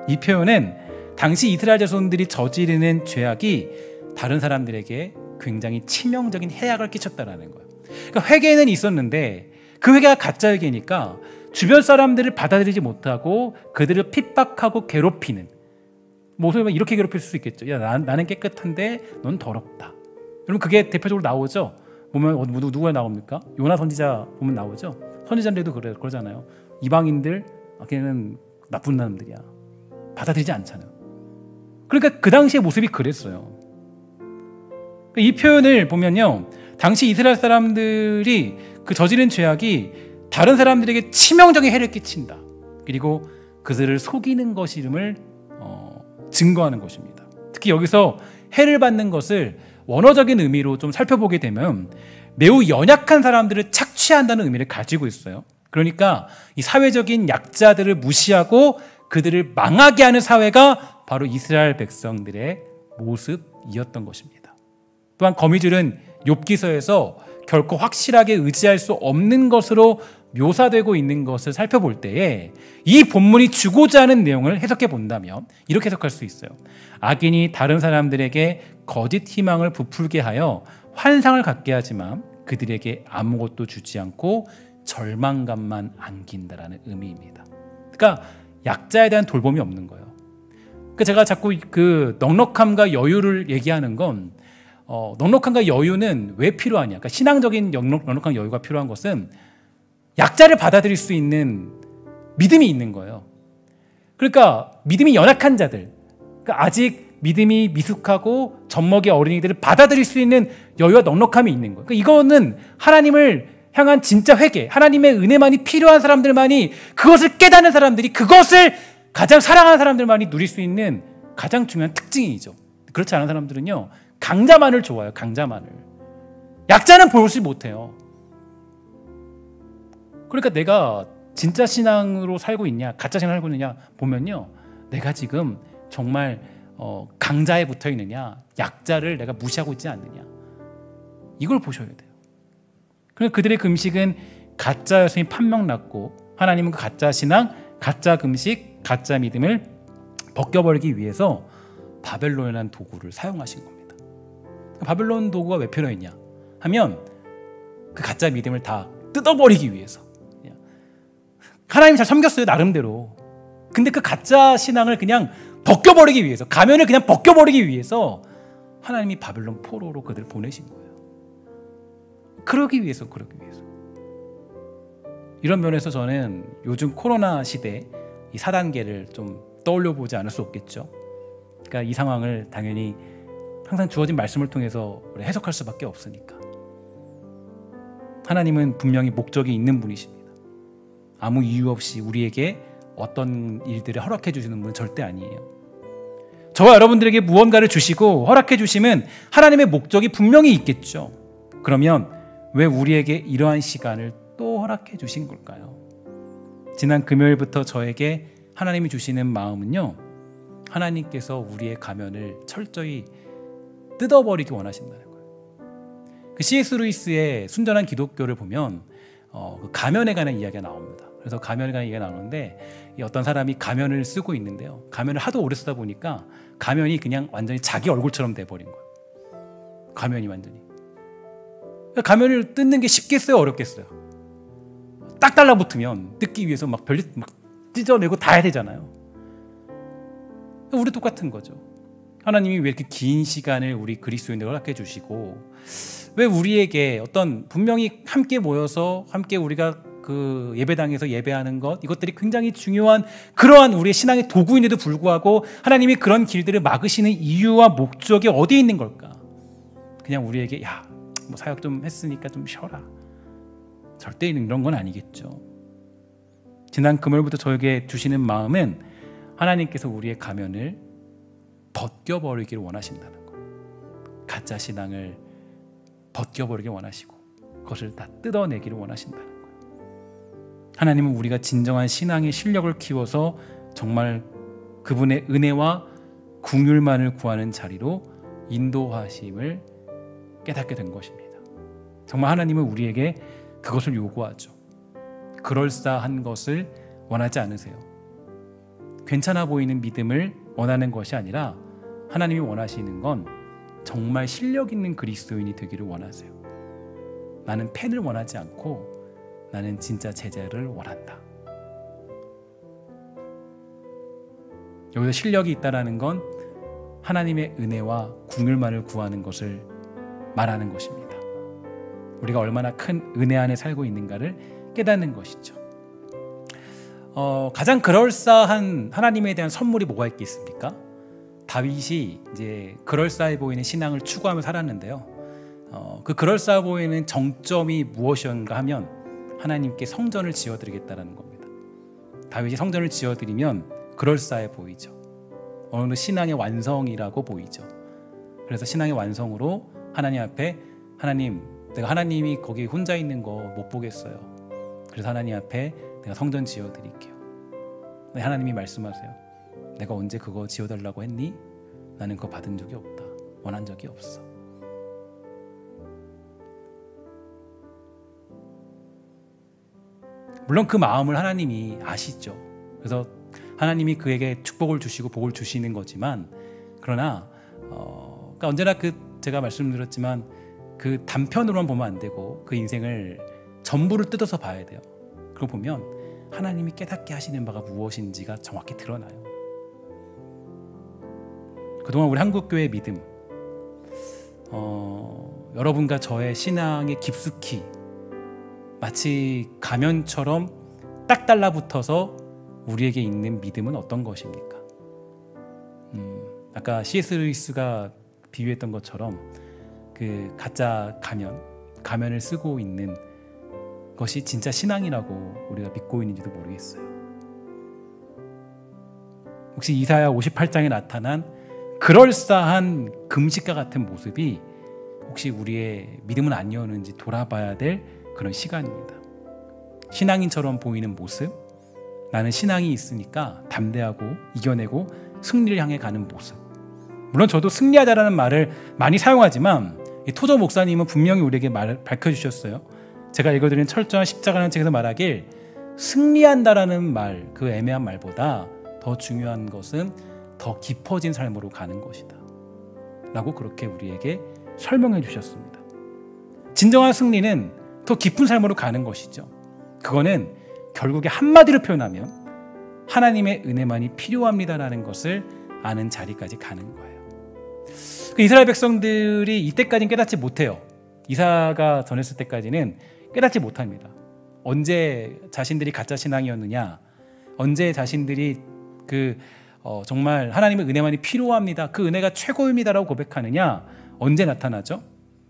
이 표현은 당시 이스라엘 자손들이 저지르는 죄악이 다른 사람들에게 굉장히 치명적인 해악을 끼쳤다라는 거예요. 그러니까 회개는 있었는데 그 회개가 가짜 회개니까 주변 사람들을 받아들이지 못하고 그들을 핍박하고 괴롭히는, 이렇게 괴롭힐 수 있겠죠. 야, 나는 깨끗한데 넌 더럽다. 여러분 그게 대표적으로 나오죠. 보면 누가 나옵니까? 요나 선지자 보면 나오죠. 선지자인데도 그러잖아요. 이방인들 걔는 나쁜 사람들이야. 받아들이지 않잖아요. 그러니까 그 당시의 모습이 그랬어요. 이 표현을 보면요, 당시 이스라엘 사람들이 그 저지른 죄악이 다른 사람들에게 치명적인 해를 끼친다. 그리고 그들을 속이는 것임을 증거하는 것입니다. 특히 여기서 해를 받는 것을 원어적인 의미로 좀 살펴보게 되면 매우 연약한 사람들을 착취한다는 의미를 가지고 있어요. 그러니까 이 사회적인 약자들을 무시하고 그들을 망하게 하는 사회가 바로 이스라엘 백성들의 모습이었던 것입니다. 또한 거미줄은 욥기서에서 결코 확실하게 의지할 수 없는 것으로 묘사되고 있는 것을 살펴볼 때에 이 본문이 주고자 하는 내용을 해석해 본다면 이렇게 해석할 수 있어요. 악인이 다른 사람들에게 거짓 희망을 부풀게 하여 환상을 갖게 하지만 그들에게 아무것도 주지 않고 절망감만 안긴다라는 의미입니다. 그러니까 약자에 대한 돌봄이 없는 거예요. 그러니까 제가 자꾸 그 넉넉함과 여유를 얘기하는 건 넉넉함과 여유는 왜 필요하냐? 그러니까 신앙적인 넉넉한 여유가 필요한 것은 약자를 받아들일 수 있는 믿음이 있는 거예요. 그러니까 믿음이 연약한 자들, 그러니까 아직 믿음이 미숙하고 젖먹이 어린이들을 받아들일 수 있는 여유와 넉넉함이 있는 거예요. 그러니까 이거는 하나님을 향한 진짜 회개, 하나님의 은혜만이 필요한 사람들만이, 그것을 깨닫는 사람들이, 그것을 가장 사랑하는 사람들만이 누릴 수 있는 가장 중요한 특징이죠. 그렇지 않은 사람들은요, 강자만을 좋아해요. 강자만을. 약자는 보지 못해요. 그러니까 내가 진짜 신앙으로 살고 있냐, 가짜 신앙을 살고 있느냐 보면요, 내가 지금 정말 강자에 붙어 있느냐, 약자를 내가 무시하고 있지 않느냐, 이걸 보셔야 돼요. 그러니까 그들의 금식은 가짜 여성이 판명났고 하나님은 그 가짜 신앙, 가짜 금식, 가짜 믿음을 벗겨버리기 위해서 바벨론이라는 도구를 사용하신 겁니다. 바벨론 도구가 왜 필요했냐 하면 그 가짜 믿음을 다 뜯어버리기 위해서. 하나님 잘 섬겼어요, 나름대로. 근데 그 가짜 신앙을 그냥 벗겨버리기 위해서, 가면을 그냥 벗겨버리기 위해서 하나님이 바벨론 포로로 그들을 보내신 거예요. 그러기 위해서. 이런 면에서 저는 요즘 코로나 시대 이 4단계를 좀 떠올려 보지 않을 수 없겠죠. 그러니까 이 상황을 당연히 항상 주어진 말씀을 통해서 해석할 수밖에 없으니까. 하나님은 분명히 목적이 있는 분이십니다. 아무 이유 없이 우리에게 어떤 일들을 허락해 주시는 분은 절대 아니에요. 저와 여러분들에게 무언가를 주시고 허락해 주시면 하나님의 목적이 분명히 있겠죠. 그러면 왜 우리에게 이러한 시간을 또 허락해 주신 걸까요? 지난 금요일부터 저에게 하나님이 주시는 마음은요, 하나님께서 우리의 가면을 철저히 뜯어버리기 원하신다는 거예요. 그 C.S. 루이스의 순전한 기독교를 보면 그 가면에 관한 이야기가 나옵니다. 그래서 가면에 관한 이야기가 나오는데 어떤 사람이 가면을 쓰고 있는데요. 가면을 하도 오래 쓰다 보니까 가면이 그냥 완전히 자기 얼굴처럼 돼버린 거예요. 가면이 완전히. 가면을 뜯는 게 쉽겠어요? 어렵겠어요? 딱 달라붙으면 뜯기 위해서 막 별짓 막 찢어내고 다 해야 되잖아요. 우리 똑같은 거죠. 하나님이 왜 이렇게 긴 시간을 우리 그리스도인들을 허락해 주시고 왜 우리에게 어떤 분명히 함께 모여서 함께 우리가 그 예배당에서 예배하는 것 이것들이 굉장히 중요한 그러한 우리의 신앙의 도구인데도 불구하고 하나님이 그런 길들을 막으시는 이유와 목적이 어디에 있는 걸까? 그냥 우리에게 뭐 사역 좀 했으니까 좀 쉬어라. 절대 이런 건 아니겠죠. 지난 금요일부터 저에게 주시는 마음은 하나님께서 우리의 가면을 벗겨버리기를 원하신다는 거예요. 가짜 신앙을 벗겨버리기 원하시고 그것을 다 뜯어내기를 원하신다는 거예요. 하나님은 우리가 진정한 신앙의 실력을 키워서 정말 그분의 은혜와 긍휼만을 구하는 자리로 인도하심을 깨닫게 된 것입니다. 정말 하나님은 우리에게 그것을 요구하죠. 그럴싸한 것을 원하지 않으세요. 괜찮아 보이는 믿음을 원하는 것이 아니라 하나님이 원하시는 건 정말 실력 있는 그리스도인이 되기를 원하세요. 나는 팬을 원하지 않고 나는 진짜 제자를 원한다. 여기서 실력이 있다라는 건 하나님의 은혜와 긍휼만을 구하는 것을 말하는 것입니다. 우리가 얼마나 큰 은혜 안에 살고 있는가를 깨닫는 것이죠. 가장 그럴싸한 하나님에 대한 선물이 뭐가 있겠습니까? 다윗이 이제 그럴싸해 보이는 신앙을 추구하며 살았는데요. 그 그럴싸해 보이는 정점이 무엇이었는가 하면 하나님께 성전을 지어드리겠다는 겁니다. 다윗이 성전을 지어드리면 그럴싸해 보이죠. 어느 정도 신앙의 완성이라고 보이죠. 그래서 신앙의 완성으로 하나님 앞에 하나님, 내가 하나님이 거기 혼자 있는 거 못 보겠어요. 그래서 하나님 앞에 내가 성전 지어드릴게요. 하나님이 말씀하세요. 내가 언제 그거 지어달라고 했니? 나는 그거 받은 적이 없다. 원한 적이 없어. 물론 그 마음을 하나님이 아시죠. 그래서 하나님이 그에게 축복을 주시고 복을 주시는 거지만 그러나 그러니까 언제나 제가 말씀드렸지만 그 단편으로만 보면 안 되고 그 인생을 전부를 뜯어서 봐야 돼요. 그걸 보면 하나님이 깨닫게 하시는 바가 무엇인지가 정확히 드러나요. 그동안 우리 한국교회의 믿음 여러분과 저의 신앙에 깊숙이 마치 가면처럼 딱 달라붙어서 우리에게 있는 믿음은 어떤 것입니까? 아까 C.S. 루이스가 비유했던 것처럼 그 가짜 가면을 쓰고 있는 것이 진짜 신앙이라고 우리가 믿고 있는지도 모르겠어요. 혹시 이사야 58장에 나타난 그럴싸한 금식과 같은 모습이 혹시 우리의 믿음은 아니었는지 돌아봐야 될 그런 시간입니다. 신앙인처럼 보이는 모습, 나는 신앙이 있으니까 담대하고 이겨내고 승리를 향해 가는 모습. 물론 저도 승리하자라는 말을 많이 사용하지만 토저 목사님은 분명히 우리에게 밝혀주셨어요. 제가 읽어드린 철저한 십자가라는 책에서 말하길 승리한다라는 말, 그 애매한 말보다 더 중요한 것은 더 깊어진 삶으로 가는 것이다 라고 그렇게 우리에게 설명해 주셨습니다. 진정한 승리는 더 깊은 삶으로 가는 것이죠. 그거는 결국에 한마디로 표현하면 하나님의 은혜만이 필요합니다라는 것을 아는 자리까지 가는 거예요. 그 이스라엘 백성들이 이때까지는 깨닫지 못해요. 이사가 전했을 때까지는 깨닫지 못합니다. 언제 자신들이 가짜 신앙이었느냐, 언제 자신들이 정말 하나님의 은혜만이 필요합니다, 그 은혜가 최고입니다라고 고백하느냐, 언제 나타나죠?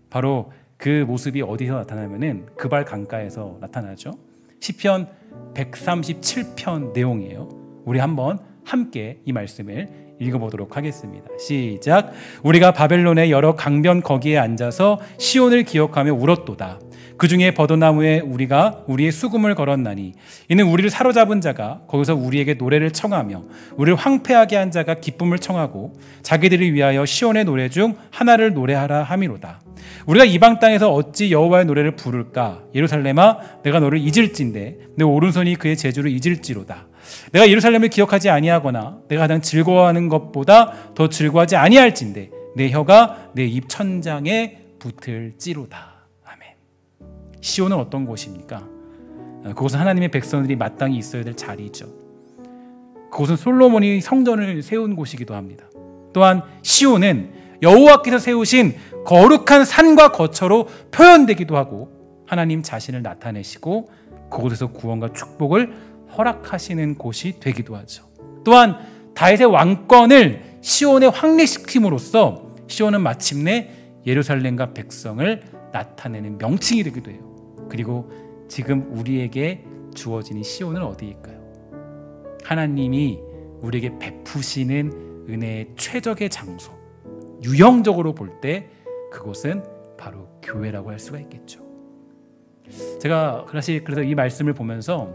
바로 그 모습이 어디서 나타나면은 그발 강가에서 나타나죠. 시편 137편 내용이에요. 우리 한번 함께 이 말씀을 읽어보도록 하겠습니다. 시작. 우리가 바벨론의 여러 강변 거기에 앉아서 시온을 기억하며 울었도다. 그 중에 버드나무에 우리가 우리의 수금을 걸었나니 이는 우리를 사로잡은 자가 거기서 우리에게 노래를 청하며 우리를 황폐하게 한 자가 기쁨을 청하고 자기들을 위하여 시온의 노래 중 하나를 노래하라 함이로다. 우리가 이방 땅에서 어찌 여호와의 노래를 부를까? 예루살렘아, 내가 너를 잊을진대 내 오른손이 그의 제주를 잊을지로다. 내가 예루살렘을 기억하지 아니하거나 내가 가장 즐거워하는 것보다 더 즐거워하지 아니할진대 내 혀가 내 입 천장에 붙을지로다. 아멘. 시온은 어떤 곳입니까? 그곳은 하나님의 백성들이 마땅히 있어야 될 자리죠. 그곳은 솔로몬이 성전을 세운 곳이기도 합니다. 또한 시온은 여호와께서 세우신 거룩한 산과 거처로 표현되기도 하고 하나님 자신을 나타내시고 그곳에서 구원과 축복을 허락하시는 곳이 되기도 하죠. 또한 다윗의 왕권을 시온에 확립시킴으로써 시온은 마침내 예루살렘과 백성을 나타내는 명칭이 되기도 해요. 그리고 지금 우리에게 주어지는 시온은 어디일까요? 하나님이 우리에게 베푸시는 은혜의 최적의 장소, 유형적으로 볼 때 그곳은 바로 교회라고 할 수가 있겠죠. 제가 그래서 이 말씀을 보면서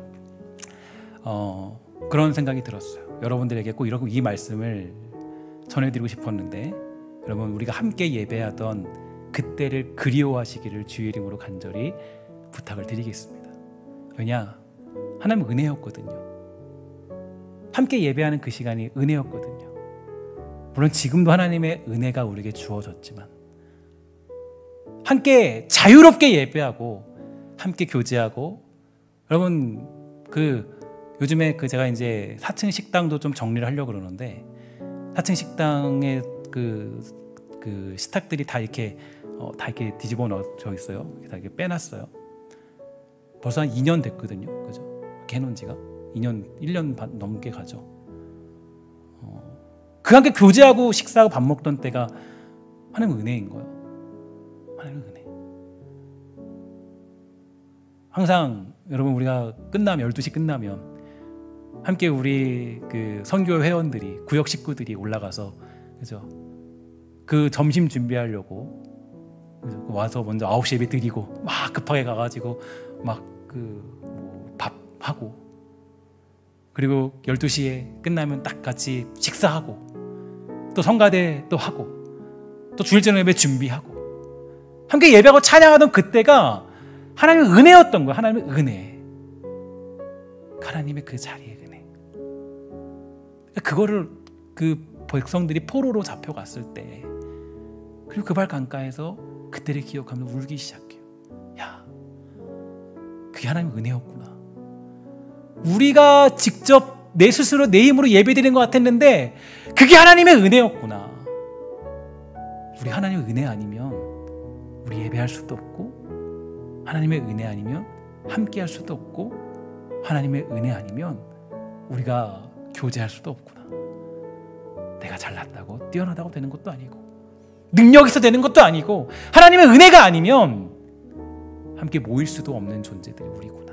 그런 생각이 들었어요. 여러분들에게 꼭 이 말씀을 전해드리고 싶었는데, 여러분, 우리가 함께 예배하던 그때를 그리워하시기를 주의 이름으로 간절히 부탁을 드리겠습니다. 왜냐? 하나님 은혜였거든요. 함께 예배하는 그 시간이 은혜였거든요. 물론 지금도 하나님의 은혜가 우리에게 주어졌지만 함께 자유롭게 예배하고 함께 교제하고, 여러분 요즘에 제가 이제 4층 식당도 좀 정리를 하려고 그러는데 4층 식당에 그 식탁들이 다 이렇게 뒤집어 넣어져 있어요. 다 이렇게 빼놨어요. 벌써 한 2년 됐거든요. 그죠? 이렇게 해놓은 지가 1년 반 넘게 가죠. 그 함께 교제하고 식사하고 밥 먹던 때가 하나님의 은혜인 거예요. 하나님의 은혜. 항상 여러분, 우리가 끝나면 12시 끝나면 함께 우리 그 선교 회원들이, 구역 식구들이 올라가서, 그죠? 그 점심 준비하려고, 그죠? 와서 먼저 9시 예배 드리고 막 급하게 가가지고 막 밥하고, 그리고 12시에 끝나면 딱 같이 식사하고 또 성가대 또 하고 또 주일저녁 예배 준비하고 함께 예배하고 찬양하던 그때가 하나님의 은혜였던 거예요. 하나님의 은혜, 하나님의 그 자리의 은혜. 그거를 그 백성들이 포로로 잡혀갔을 때, 그리고 그 발 강가에서 그때를 기억하며 울기 시작해요. 야, 그게 하나님의 은혜였구나. 우리가 직접 내 스스로 내 힘으로 예배드리는 것 같았는데 그게 하나님의 은혜였구나. 우리 하나님의 은혜 아니면 우리 예배할 수도 없고, 하나님의 은혜 아니면 함께할 수도 없고, 하나님의 은혜 아니면 우리가 교제할 수도 없구나. 내가 잘났다고 뛰어나다고 되는 것도 아니고 능력이 있어 되는 것도 아니고, 하나님의 은혜가 아니면 함께 모일 수도 없는 존재들이 우리구나.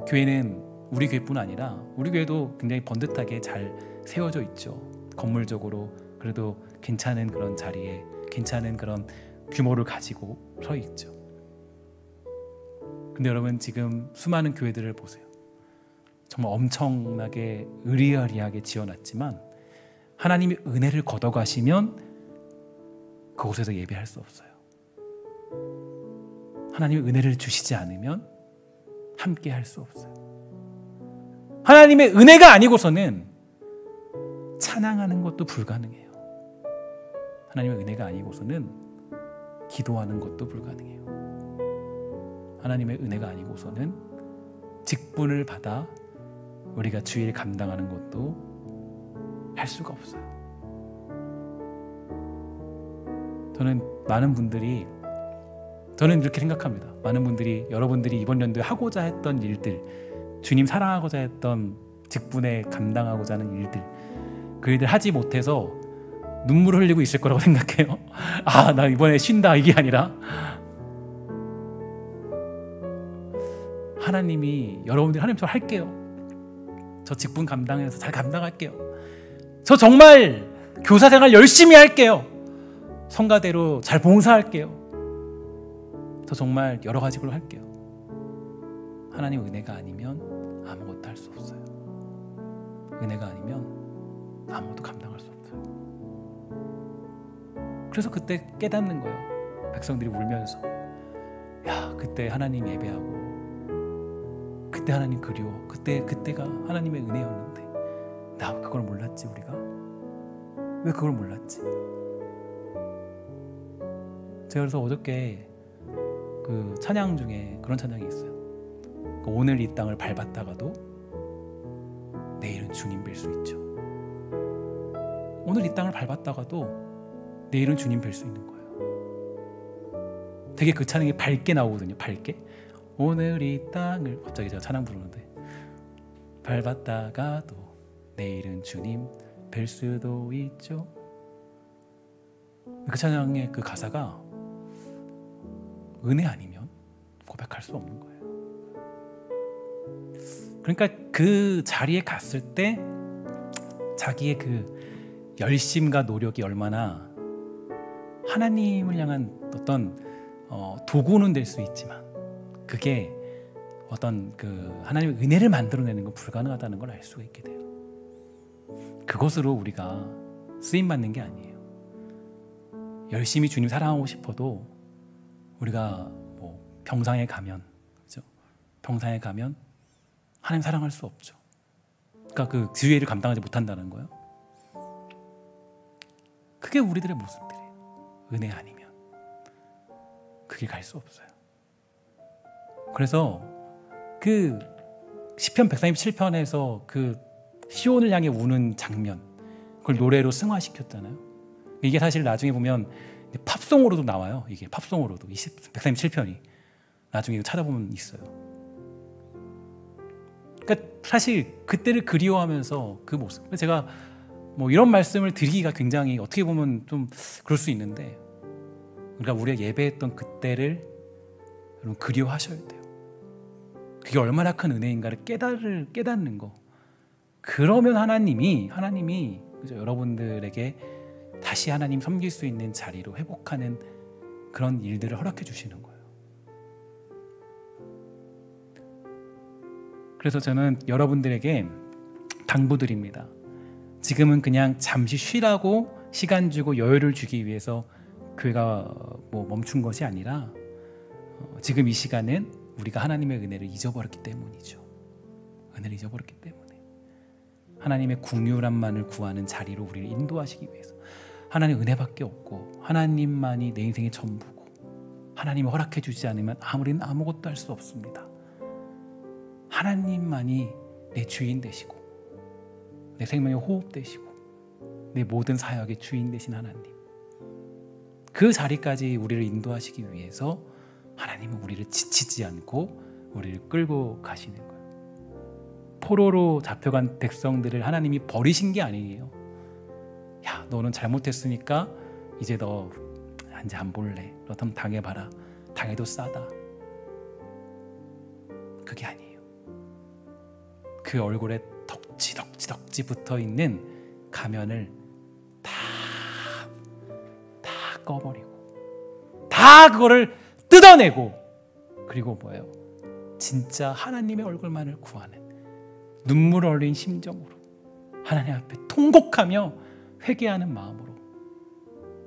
교회는 우리 교회뿐 아니라 우리 교회도 굉장히 번듯하게 잘 세워져 있죠. 건물적으로 그래도 괜찮은 그런 자리에 괜찮은 그런 규모를 가지고 서 있죠. 근데 여러분, 지금 수많은 교회들을 보세요. 정말 엄청나게 으리으리하게 지어놨지만 하나님이 은혜를 걷어가시면 그곳에서 예배할 수 없어요. 하나님의 은혜를 주시지 않으면 함께 할 수 없어요. 하나님의 은혜가 아니고서는 찬양하는 것도 불가능해요. 하나님의 은혜가 아니고서는 기도하는 것도 불가능해요. 하나님의 은혜가 아니고서는 직분을 받아 우리가 주일 감당하는 것도 할 수가 없어요. 저는 이렇게 생각합니다. 많은 분들이, 여러분들이 이번 연도에 하고자 했던 일들, 주님 사랑하고자 했던 직분에 감당하고자 하는 일들, 그 일들 하지 못해서 눈물을 흘리고 있을 거라고 생각해요. 아, 나 이번에 쉰다, 이게 아니라 하나님이, 여러분들이 하나님 저 할게요. 저 직분 감당해서 잘 감당할게요. 저 정말 교사 생활 열심히 할게요. 성가대로 잘 봉사할게요. 저 정말 여러 가지 걸 할게요. 하나님 은혜가 아니면 아무것도 할 수 없어요. 은혜가 아니면 아무것도 감당할 수 없어요. 그래서 그때 깨닫는 거예요. 백성들이 울면서, 야, 그때 하나님 예배하고, 그때 하나님 그리워, 그때가 하나님의 은혜였는데 나 그걸 몰랐지. 우리가 왜 그걸 몰랐지? 제가 그래서 어저께 그 찬양 중에 그런 찬양이 있어요. 오늘 이 땅을 밟았다가도 내일은 주님 뵐 수 있죠. 오늘 이 땅을 밟았다가도 내일은 주님 뵐 수 있는 거예요. 되게 그 찬양이 밝게 나오거든요. 밝게. 오늘 이 땅을, 갑자기 제가 찬양 부르는데, 밟았다가도 내일은 주님 뵐 수도 있죠. 그 찬양의 그 가사가 은혜 아니면 고백할 수 없는 거예요. 그러니까 그 자리에 갔을 때 자기의 그 열심과 노력이 얼마나 하나님을 향한 어떤 도구는 될 수 있지만 그게 어떤 그 하나님의 은혜를 만들어내는 건 불가능하다는 걸 알 수가 있게 돼요. 그것으로 우리가 쓰임 받는 게 아니에요. 열심히 주님 사랑하고 싶어도 우리가 뭐 병상에 가면, 그죠? 병상에 가면 하나님 사랑할 수 없죠. 그러니까 그 지혜를 감당하지 못한다는 거예요. 그게 우리들의 모습들이에요. 은혜 아니면 그 길 갈 수 없어요. 그래서 그 시편 137편에서 그 시온을 향해 우는 장면, 그걸 노래로 승화시켰잖아요. 이게 사실 나중에 보면 팝송으로도 나와요. 이게 팝송으로도 137편이 나중에 찾아보면 있어요. 그러니까 사실 그때를 그리워하면서 그 모습, 제가 뭐 이런 말씀을 드리기가 굉장히 어떻게 보면 좀 그럴 수 있는데, 그러니까 우리가 예배했던 그때를 여러분 그리워하셔야 돼요. 그게 얼마나 큰 은혜인가를 깨닫는 거. 그러면 하나님이 그죠? 여러분들에게 다시 하나님 섬길 수 있는 자리로 회복하는 그런 일들을 허락해 주시는 거예요. 그래서 저는 여러분들에게 당부드립니다. 지금은 그냥 잠시 쉬라고 시간 주고 여유를 주기 위해서 교회가 뭐 멈춘 것이 아니라 지금 이 시간은 우리가 하나님의 은혜를 잊어버렸기 때문이죠. 은혜를 잊어버렸기 때문에 하나님의 긍휼함만을 구하는 자리로 우리를 인도하시기 위해서, 하나님 은혜밖에 없고 하나님만이 내 인생의 전부고 하나님이 허락해 주지 않으면 우리는 아무것도 할 수 없습니다. 하나님만이 내 주인 되시고 내 생명의 호흡 되시고 내 모든 사역의 주인 되신 하나님, 그 자리까지 우리를 인도하시기 위해서 하나님은 우리를 지치지 않고 우리를 끌고 가시는 거예요. 포로로 잡혀간 백성들을 하나님이 버리신 게 아니에요. 야, 너는 잘못했으니까 이제 너 이제 안 볼래. 그렇다면 당해봐라. 당해도 싸다. 그게 아니에요. 그 얼굴에 덕지 붙어있는 가면을 다 꺼버리고 다 그거를 뜯어내고, 그리고 뭐예요? 진짜 하나님의 얼굴만을 구하는 눈물 흘린 심정으로 하나님 앞에 통곡하며 회개하는 마음으로,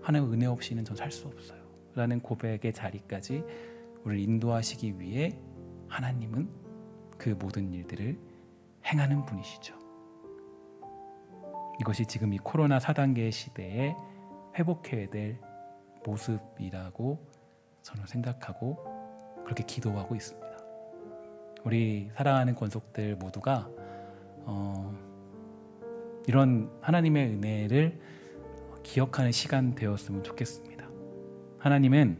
하나님의 은혜 없이는 전 살 수 없어요 라는 고백의 자리까지 우리를 인도하시기 위해 하나님은 그 모든 일들을 행하는 분이시죠. 이것이 지금 이 코로나 4단계 시대에 회복해야 될 모습이라고 저는 생각하고 그렇게 기도하고 있습니다. 우리 사랑하는 권속들 모두가 이런 하나님의 은혜를 기억하는 시간 되었으면 좋겠습니다. 하나님은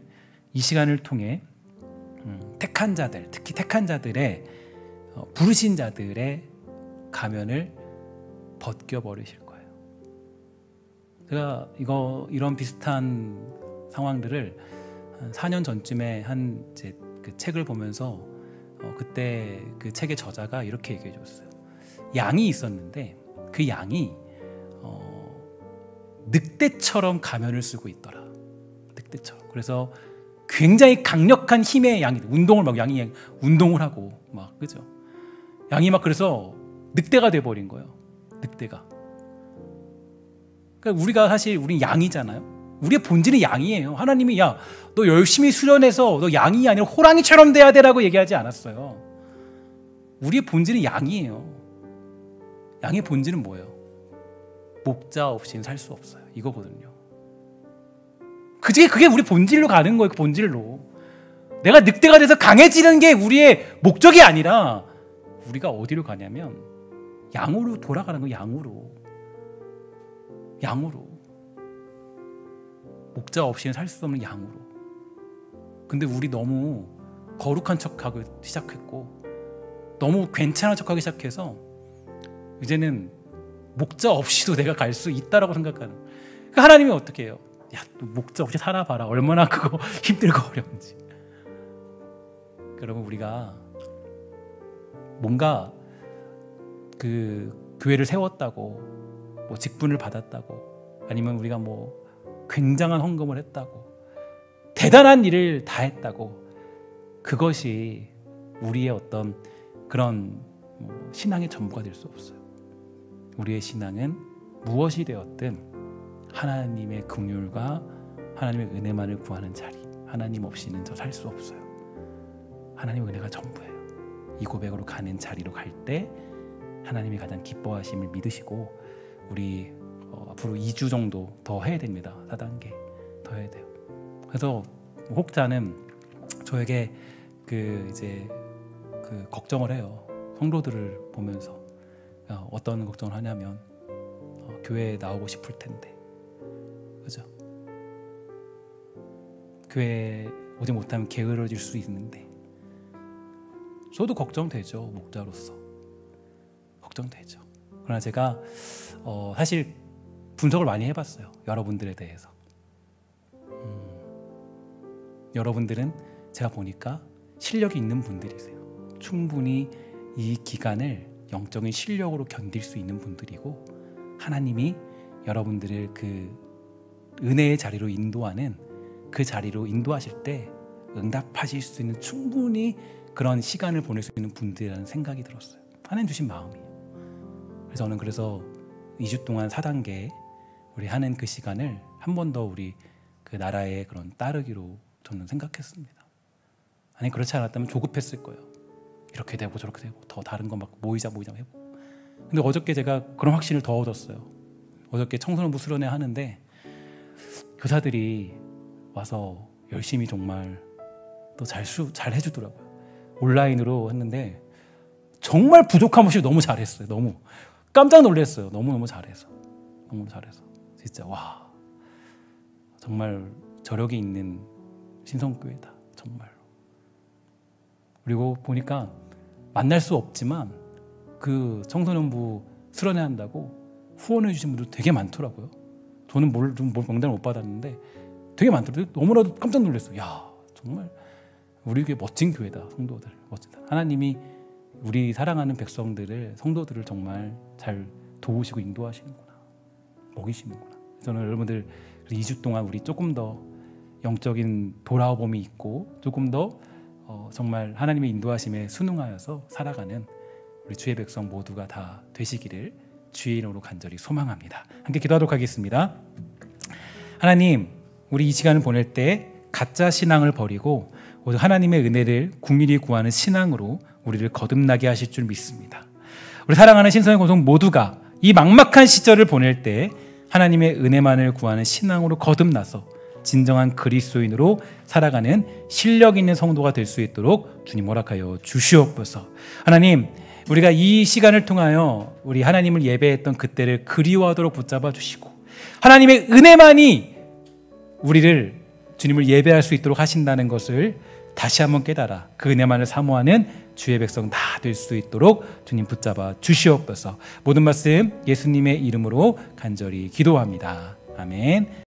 이 시간을 통해 택한 자들, 특히 택한 자들의 부르신 자들의 가면을 벗겨버리실 거예요. 제가 이런 비슷한 상황들을 한 4년 전쯤에 그 책을 보면서 그때 그 책의 저자가 이렇게 얘기해 줬어요. 양이 있었는데 그 양이 늑대처럼 가면을 쓰고 있더라. 때처럼. 그래서 굉장히 강력한 힘의 양이, 운동을 막 양이 운동을 하고 막, 그죠? 양이 막 그래서 늑대가 돼버린 거예요. 늑대가. 그러니까 우리가 사실 우린 양이잖아요. 우리의 본질은 양이에요. 하나님이 야, 너 열심히 수련해서 너 양이 아니라 호랑이처럼 돼야 되라고 얘기하지 않았어요. 우리의 본질은 양이에요. 양의 본질은 뭐예요? 목자 없이는 살 수 없어요. 이거거든요. 그게 우리 본질로 가는 거예요. 그 본질로. 내가 늑대가 돼서 강해지는 게 우리의 목적이 아니라 우리가 어디로 가냐면 양으로 돌아가는 거예요. 양으로. 목자 없이는 살 수 없는 양으로. 근데 우리 너무 거룩한 척하기 시작했고 너무 괜찮은 척하기 시작해서 이제는 목자 없이도 내가 갈 수 있다라고 생각하는. 그러니까 하나님이 어떻게 해요? 야, 너 목자 없이 살아봐라. 얼마나 그거 힘들고 어려운지. 여러분, 우리가 뭔가 그 교회를 세웠다고, 뭐 직분을 받았다고, 아니면 우리가 뭐 굉장한 헌금을 했다고, 대단한 일을 다 했다고, 그것이 우리의 어떤 그런 신앙의 전부가 될 수 없어요. 우리의 신앙은 무엇이 되었든 하나님의 긍휼과 하나님의 은혜만을 구하는 자리. 하나님 없이는 저 살 수 없어요. 하나님의 은혜가 전부예요. 이 고백으로 가는 자리로 갈 때 하나님이 가장 기뻐하심을 믿으시고, 우리 앞으로 2주 정도 더 해야 됩니다. 4단계 더 해야 돼요. 그래서 혹자는 저에게 이제 걱정을 해요. 성도들을 보면서 어떤 걱정을 하냐면 교회에 나오고 싶을 텐데, 그죠? 교회에 오지 못하면 게으러질 수 있는데. 저도 걱정되죠. 목자로서 걱정되죠. 그러나 제가 사실 분석을 많이 해봤어요. 여러분들에 대해서. 여러분들은 제가 보니까 실력이 있는 분들이세요. 충분히 이 기간을 영적인 실력으로 견딜 수 있는 분들이고, 하나님이 여러분들을 그 은혜의 자리로 인도하는, 그 자리로 인도하실 때 응답하실 수 있는 충분히 그런 시간을 보낼 수 있는 분들이라는 생각이 들었어요. 하나님 주신 마음이에요. 그래서 저는 2주 동안 4단계 우리 하는 그 시간을 한 번 더 우리 그 나라의 그런 따르기로 저는 생각했습니다. 아니, 그렇지 않았다면 조급했을 거예요. 이렇게 되고 저렇게 되고 더 다른 거 막 모이자 해보고. 근데 어저께 제가 그런 확신을 더 얻었어요. 어저께 청소년부 수련회 하는데 교사들이 와서 열심히 정말 또 잘 해주더라고요. 온라인으로 했는데 정말 부족함 없이 너무 잘했어요. 너무 깜짝 놀랐어요. 너무 잘해서 진짜 와, 정말 저력이 있는 신성교회다 정말로. 그리고 보니까 만날 수 없지만 그 청소년부 수련회 한다고 후원해 주신 분들 되게 많더라고요. 저는 명단을 못 받았는데 되게 많더라고요. 너무나도 깜짝 놀랐어요. 야, 정말 우리 교회 멋진 교회다. 성도들 멋지다. 하나님이 우리 사랑하는 백성들을, 성도들을 정말 잘 도우시고 인도하시는구나, 먹이시는구나. 저는 여러분들 2주 동안 우리 조금 더 영적인 돌아봄이 있고 조금 더 정말 하나님의 인도하심에 순응하여서 살아가는 우리 주의 백성 모두가 다 되시기를 주의 이름으로 간절히 소망합니다. 함께 기도하도록 하겠습니다. 하나님, 우리 이 시간을 보낼 때 가짜 신앙을 버리고 오직 하나님의 은혜를 국민이 구하는 신앙으로 우리를 거듭나게 하실 줄 믿습니다. 우리 사랑하는 신성의 공동 모두가 이 막막한 시절을 보낼 때 하나님의 은혜만을 구하는 신앙으로 거듭나서 진정한 그리스도인으로 살아가는 실력 있는 성도가 될 수 있도록 주님 허락하여 주시옵소서. 하나님, 우리가 이 시간을 통하여 우리 하나님을 예배했던 그때를 그리워하도록 붙잡아 주시고, 하나님의 은혜만이 우리를 주님을 예배할 수 있도록 하신다는 것을 다시 한번 깨달아 그 은혜만을 사모하는 주의 백성 다 될 수 있도록 주님 붙잡아 주시옵소서. 모든 말씀 예수님의 이름으로 간절히 기도합니다. 아멘.